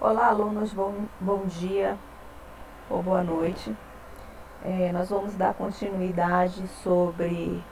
Olá, alunos, bom dia ou boa noite. Nós vamos dar continuidade sobre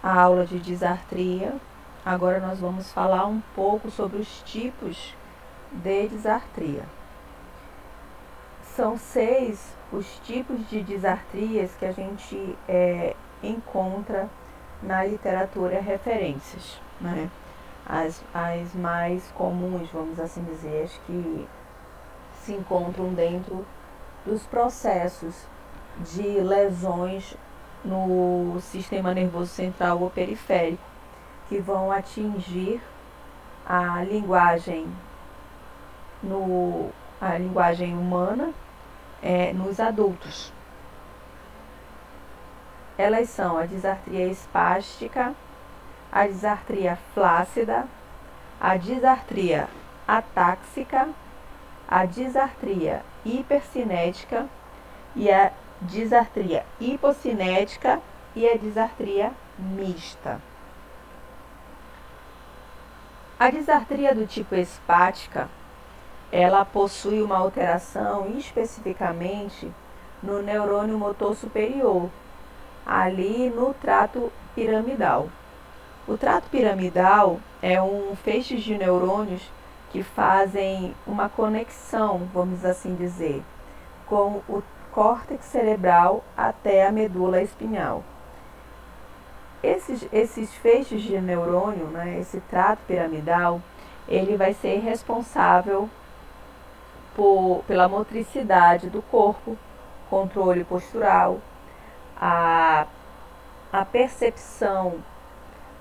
a aula de disartria. Agora nós vamos falar um pouco sobre os tipos de disartria. São 6 os tipos de disartrias que a gente encontra na literatura referências, né? As mais comuns, vamos assim dizer, as que se encontram dentro dos processos de lesões no sistema nervoso central ou periférico, que vão atingir a linguagem humana nos adultos. Elas são a disartria espástica, a disartria flácida, a disartria atáxica, a disartria hipercinética e a disartria hipocinética e a disartria mista. A disartria do tipo espástica, ela possui uma alteração especificamente no neurônio motor superior, ali no trato piramidal. O trato piramidal é um feixe de neurônios que fazem uma conexão, vamos assim dizer, com o córtex cerebral até a medula espinhal. Esses feixes de neurônio, né, esse trato piramidal, ele vai ser responsável pela motricidade do corpo, controle postural, a percepção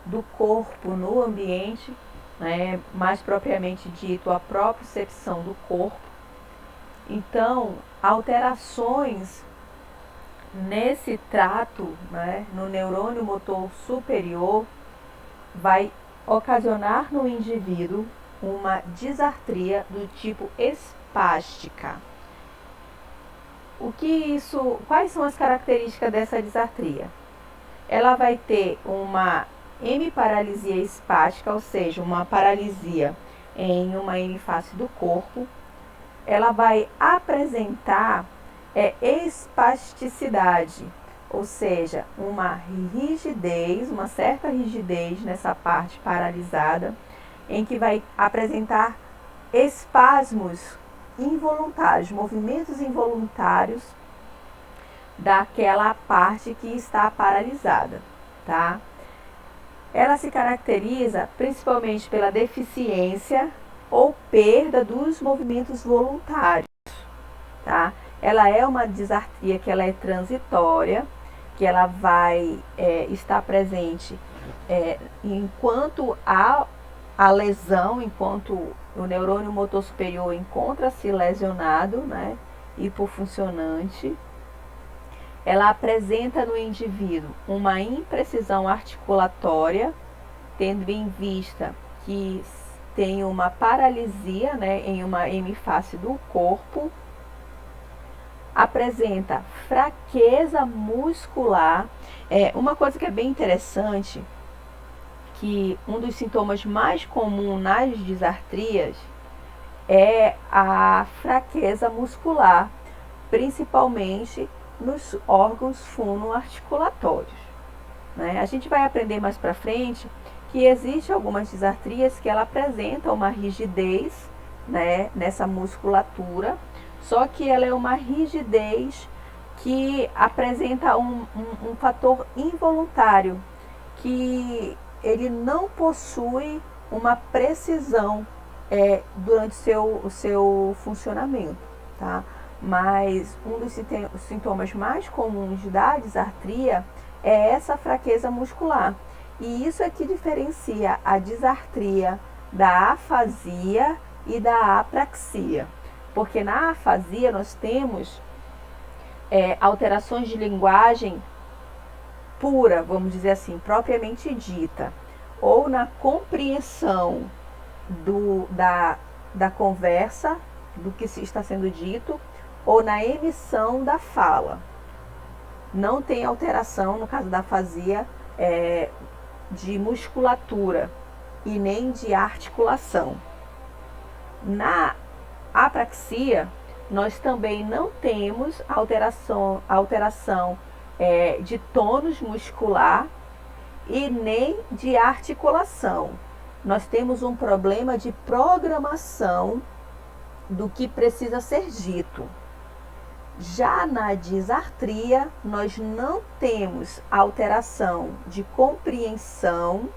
do corpo no ambiente, né, mais propriamente dito, a propriocepção do corpo. Então, alterações nesse trato, né, no neurônio motor superior, vai ocasionar no indivíduo uma disartria do tipo espástica. Quais são as características dessa disartria? Ela vai ter uma hemiparalisia espástica, ou seja, uma paralisia em uma hemifácie do corpo. Ela vai apresentar espasticidade, ou seja, uma rigidez, uma certa rigidez nessa parte paralisada, em que vai apresentar espasmos involuntários, movimentos involuntários daquela parte que está paralisada, tá? Ela se caracteriza principalmente pela deficiência ou perda dos movimentos voluntários, tá? Ela é uma disartria que ela é transitória, que ela vai estar presente enquanto há a lesão, enquanto o neurônio motor superior encontra-se lesionado, né, hipofuncionante. Ela apresenta no indivíduo uma imprecisão articulatória, tendo em vista que tem uma paralisia, né, em uma hemifácie do corpo. Apresenta fraqueza muscular. Uma coisa que é bem interessante, que um dos sintomas mais comuns nas disartrias é a fraqueza muscular, principalmente nos órgãos fonoarticulatórios, né? A gente vai aprender mais para frente que existe algumas disartrias que ela apresentam uma rigidez, né, nessa musculatura, só que ela é uma rigidez que apresenta um fator involuntário, que ele não possui uma precisão durante o seu funcionamento, tá? Mas um dos sintomas mais comuns da disartria é essa fraqueza muscular. E isso é que diferencia a disartria da afasia e da apraxia. Porque na afasia nós temos alterações de linguagem pura, vamos dizer assim, propriamente dita, ou na compreensão da conversa, do que está sendo dito, ou na emissão da fala. Não tem alteração, no caso da afasia, de musculatura e nem de articulação. Na apraxia, nós também não temos alteração de tônus muscular e nem de articulação. Nós temos um problema de programação do que precisa ser dito. Já na disartria, nós não temos alteração de compreensão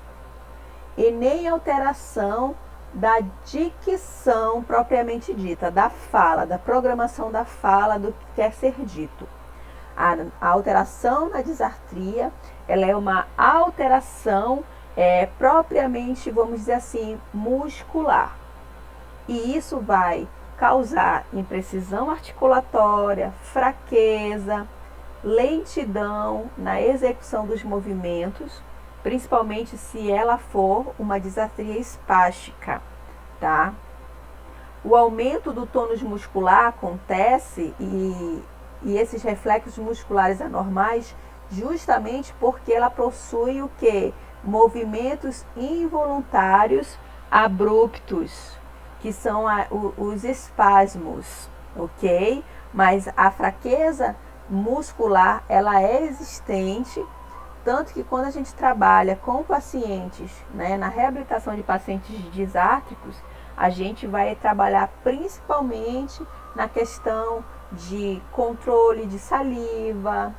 e nem alteração da dicção propriamente dita, da fala, da programação da fala, do que quer ser dito. A alteração na disartria, ela é uma alteração propriamente, vamos dizer assim, muscular. E isso vai causar imprecisão articulatória, fraqueza, lentidão na execução dos movimentos, principalmente se ela for uma disartria espástica, tá? O aumento do tônus muscular acontece e esses reflexos musculares anormais justamente porque ela possui o quê? Movimentos involuntários abruptos, que são os espasmos, ok? Mas a fraqueza muscular, ela é existente, tanto que quando a gente trabalha com pacientes, né, na reabilitação de pacientes disártricos, a gente vai trabalhar principalmente na questão de controle de saliva,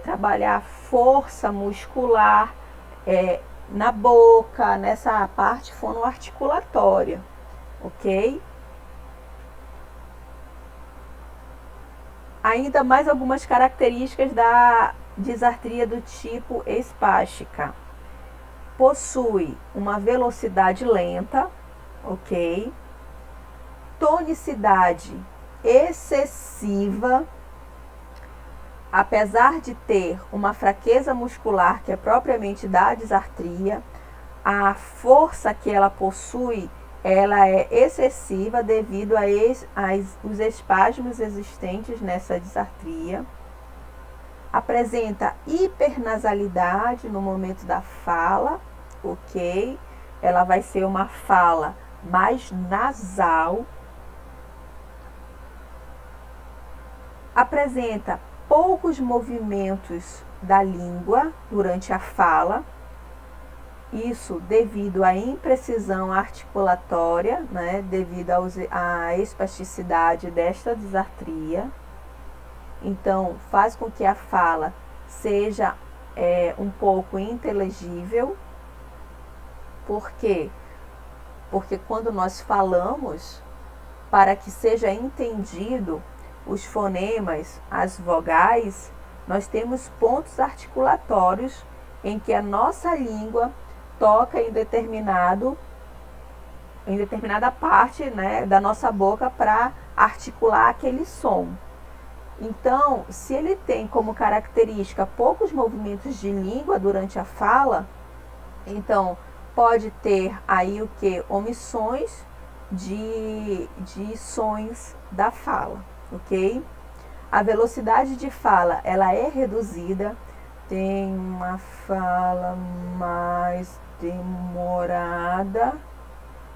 trabalhar força muscular na boca, nessa parte fonoarticulatória, ok? Ainda mais algumas características da disartria do tipo espástica. Possui uma velocidade lenta, ok? Tonicidade excessiva, apesar de ter uma fraqueza muscular que é propriamente da disartria, a força que ela possui, ela é excessiva devido aos espasmos existentes nessa disartria. Apresenta hipernasalidade no momento da fala, ok? Ela vai ser uma fala mais nasal. Apresenta poucos movimentos da língua durante a fala, isso devido à imprecisão articulatória, né, devido à espasticidade desta disartria. Então, faz com que a fala seja um pouco inteligível. Por quê? Porque quando nós falamos, para que seja entendido os fonemas, as vogais, nós temos pontos articulatórios em que a nossa língua toca em determinada parte, né, da nossa boca para articular aquele som. Então, se ele tem como característica poucos movimentos de língua durante a fala, então pode ter aí o que? Omissões de sons da fala, ok? A velocidade de fala, ela é reduzida, tem uma fala mais demorada,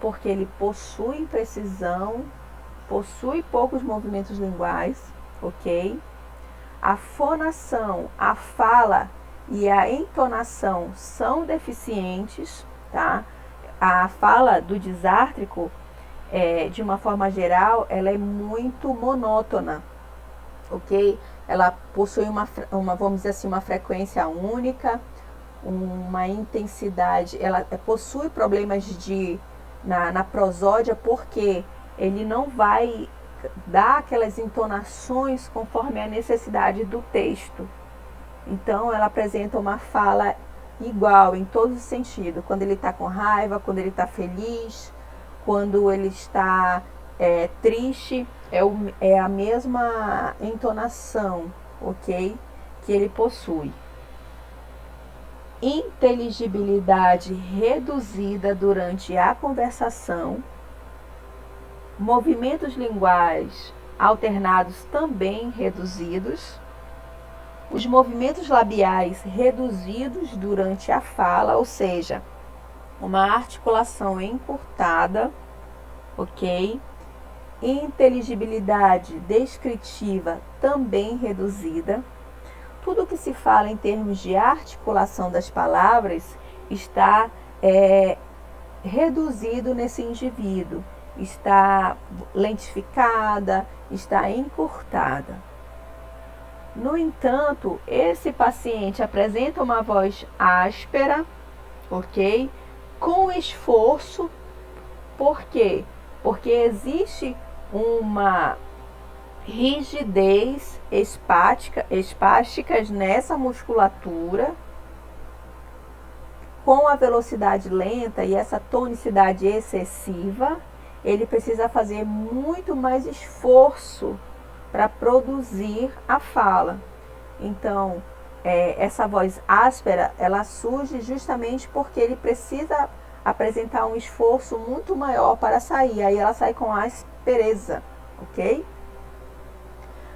porque ele possui imprecisão, possui poucos movimentos linguais, ok? A fonação, a fala e a entonação são deficientes, tá? A fala do disártrico, de uma forma geral, ela é muito monótona, ok? Ela possui uma vamos dizer assim, uma frequência única, uma intensidade, ela possui problemas na prosódia, porque ele não vai dar aquelas entonações conforme a necessidade do texto. Então, ela apresenta uma fala igual em todos os sentidos. Quando ele está com raiva, quando ele está feliz, quando ele está triste, é a mesma entonação, ok? Que ele possui. Inteligibilidade reduzida durante a conversação. Movimentos linguais alternados também reduzidos. Os movimentos labiais reduzidos durante a fala, ou seja, uma articulação encurtada, ok? inteligibilidade descritiva também reduzida. Tudo que se fala em termos de articulação das palavras está reduzido nesse indivíduo, está lentificada, está encurtada. No entanto, esse paciente apresenta uma voz áspera, ok? Com esforço. Por quê? Porque existe uma rigidez espásticas nessa musculatura. Com a velocidade lenta e essa tonicidade excessiva, ele precisa fazer muito mais esforço para produzir a fala. Então, essa voz áspera, ela surge justamente porque ele precisa apresentar um esforço muito maior para sair. Aí ela sai com aspereza, ok?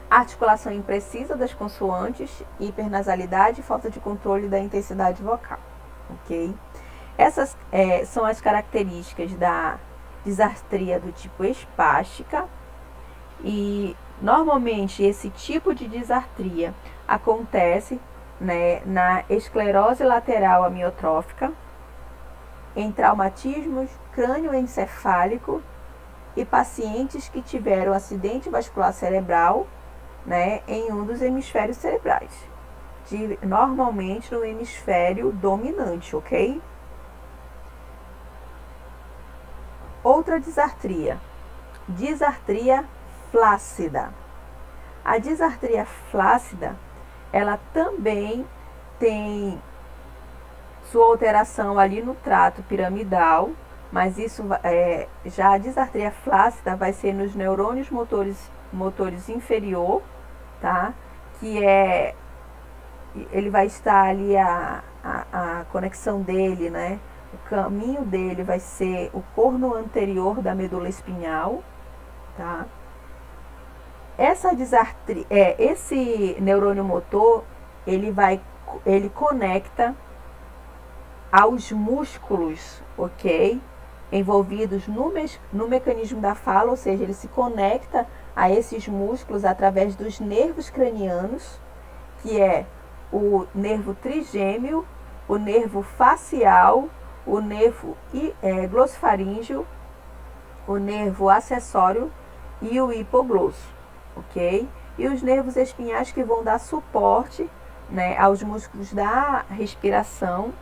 Articulação imprecisa das consoantes, hipernasalidade e falta de controle da intensidade vocal, ok? Essas são as características da disartria do tipo espástica, e normalmente esse tipo de disartria acontece, né, na esclerose lateral amiotrófica, em traumatismos crânioencefálico e pacientes que tiveram acidente vascular cerebral, né, em um dos hemisférios cerebrais, normalmente no hemisfério dominante, ok? Outra disartria, disartria flácida. A disartria flácida, ela também tem sua alteração ali no trato piramidal, mas isso já a disartria flácida vai ser nos neurônios motores inferior, tá? Que ele vai estar ali a conexão dele, né? O caminho dele vai ser o corno anterior da medula espinhal, tá? Essa disartria, esse neurônio motor, ele conecta aos músculos, ok? Envolvidos no mecanismo da fala, ou seja, ele se conecta a esses músculos através dos nervos cranianos, que é o nervo trigêmeo, o nervo facial, o nervo glossofaríngeo, o nervo acessório e o hipoglosso, ok? E os nervos espinhais que vão dar suporte, né, aos músculos da respiração,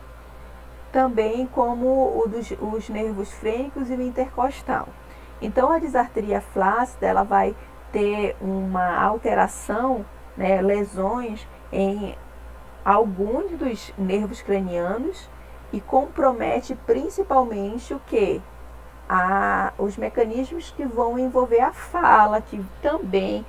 também como os nervos frênicos e o intercostal. Então, a disartria flácida, ela vai ter uma alteração, né, lesões em alguns dos nervos cranianos e compromete principalmente o quê? Os mecanismos que vão envolver a fala, que também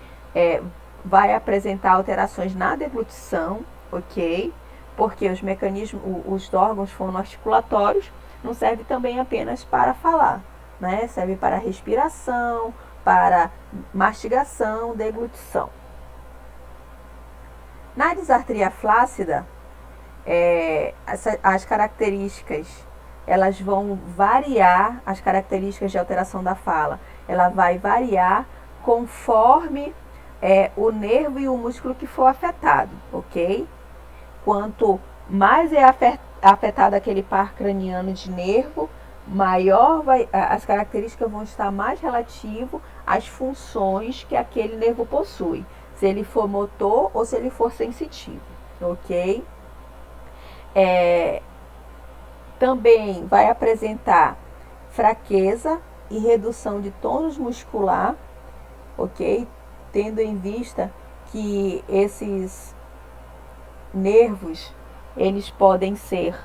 vai apresentar alterações na deglutição, ok? Porque os órgãos fonoarticulatórios não servem também apenas para falar, né? Serve para respiração, para mastigação, deglutição. Na disartria flácida, as características, elas vão variar, as características de alteração da fala, ela vai variar conforme o nervo e o músculo que for afetado, ok? Quanto mais é afetado aquele par craniano de nervo, maior as características vão estar mais relativo às funções que aquele nervo possui, se ele for motor ou se ele for sensitivo, ok? Também vai apresentar fraqueza e redução de tônus muscular, ok? Tendo em vista que esses nervos, eles podem ser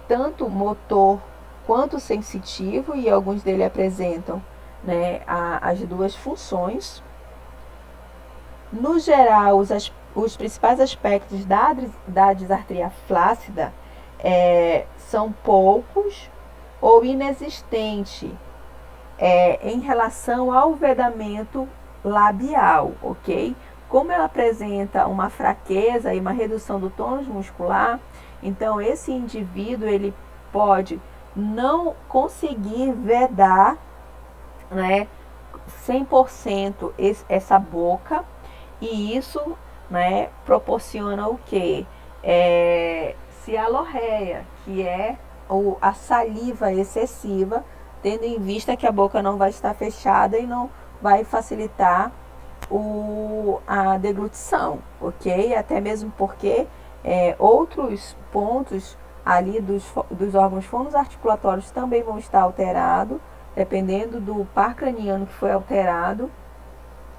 tanto motor quanto sensitivo, e alguns deles apresentam, né, as duas funções. No geral, os principais aspectos da disartria flácida são poucos ou inexistentes em relação ao vedamento labial, ok? Como ela apresenta uma fraqueza e uma redução do tônus muscular, então esse indivíduo ele pode não conseguir vedar, né, 100% essa boca, e isso, né, proporciona o que? Cialorreia, que é a saliva excessiva, tendo em vista que a boca não vai estar fechada e não vai facilitar a deglutição, ok? Até mesmo porque outros pontos ali dos órgãos fonoarticulatórios também vão estar alterados, dependendo do par craniano que foi alterado,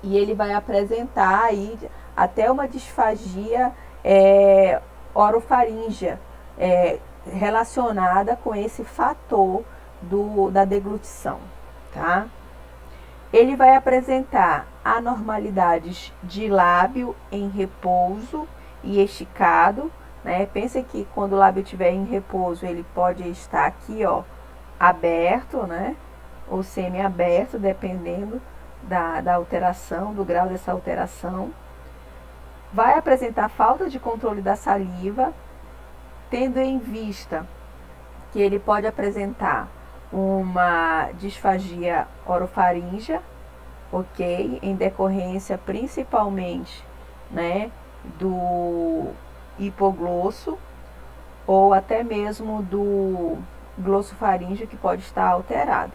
e ele vai apresentar aí até uma disfagia orofaríngea relacionada com esse fator da deglutição, tá? Ele vai apresentar anormalidades de lábio em repouso e esticado, né? Pensa que quando o lábio estiver em repouso, ele pode estar aqui, ó, aberto, né? Ou semi-aberto, dependendo da alteração, do grau dessa alteração. Vai apresentar falta de controle da saliva, tendo em vista que ele pode apresentar uma disfagia orofaríngea, ok? Em decorrência principalmente, né, do hipoglosso, ou até mesmo do glossofaríngeo, que pode estar alterado.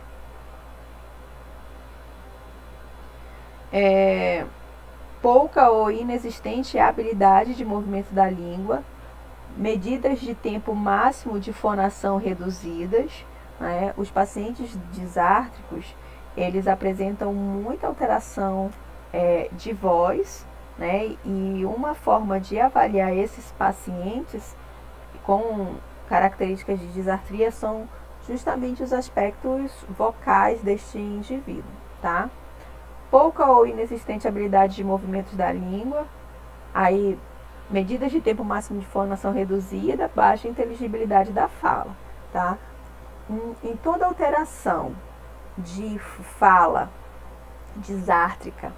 Pouca ou inexistente habilidade de movimento da língua, medidas de tempo máximo de fonação reduzidas, né? Os pacientes disártricos, eles apresentam muita alteração de voz, né? E uma forma de avaliar esses pacientes com características de disartria são justamente os aspectos vocais deste indivíduo, tá? Pouca ou inexistente habilidade de movimentos da língua, aí medidas de tempo máximo de fonação reduzida, baixa inteligibilidade da fala, tá? Em toda alteração de fala disártrica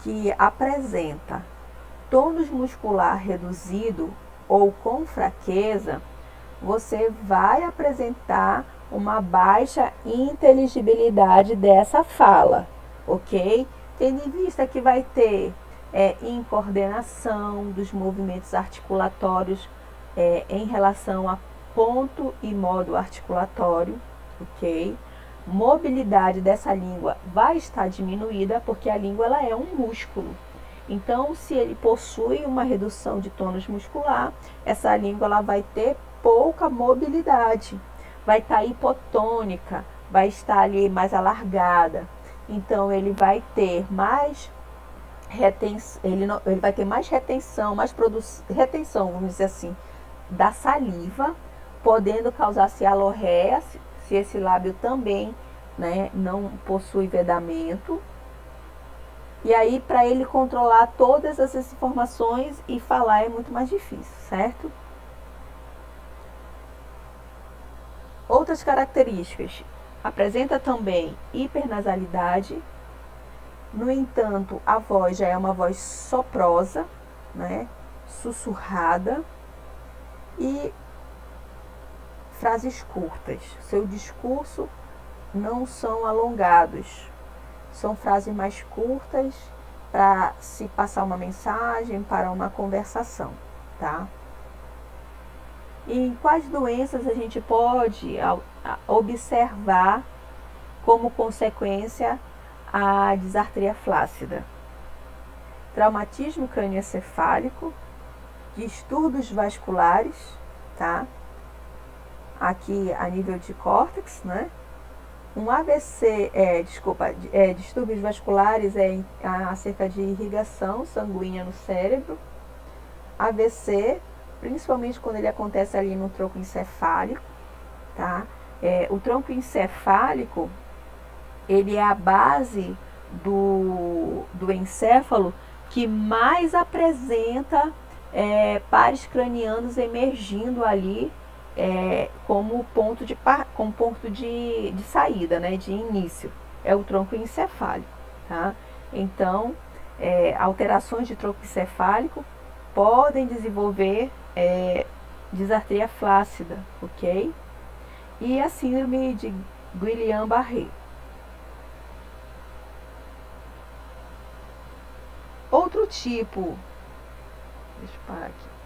que apresenta tônus muscular reduzido ou com fraqueza, você vai apresentar uma baixa inteligibilidade dessa fala, ok? Tendo em vista que vai ter incoordenação dos movimentos articulatórios em relação a ponto e modo articulatório, ok? Mobilidade dessa língua vai estar diminuída, porque a língua ela é um músculo. Então, se ele possui uma redução de tônus muscular, essa língua ela vai ter pouca mobilidade, vai estar hipotônica, vai estar ali mais alargada. Então, ele vai ter mais retenção, ele vai ter mais retenção, retenção, vamos dizer assim, da saliva, podendo causar cialorreia, se esse lábio também, né, não possui vedamento. E aí, para ele controlar todas essas informações e falar é muito mais difícil, certo? Outras características. Apresenta também hipernasalidade. No entanto, a voz já é uma voz soprosa, né, sussurrada, e frases curtas. Seu discurso não são alongados, são frases mais curtas para se passar uma mensagem, para uma conversação, tá? E em quais doenças a gente pode observar como consequência a disartria flácida? Traumatismo crânioencefálico, distúrbios vasculares, tá? Aqui a nível de córtex, né? Um AVC, distúrbios vasculares acerca de irrigação sanguínea no cérebro. AVC, principalmente quando ele acontece ali no tronco encefálico, tá? O tronco encefálico, ele é a base do encéfalo que mais apresenta pares cranianos emergindo ali como ponto de saída, né, de início. É o tronco encefálico, tá? Então, alterações de tronco encefálico podem desenvolver disartria flácida, ok? E a síndrome de Guillain-Barré. Outro tipo, deixa eu parar aqui.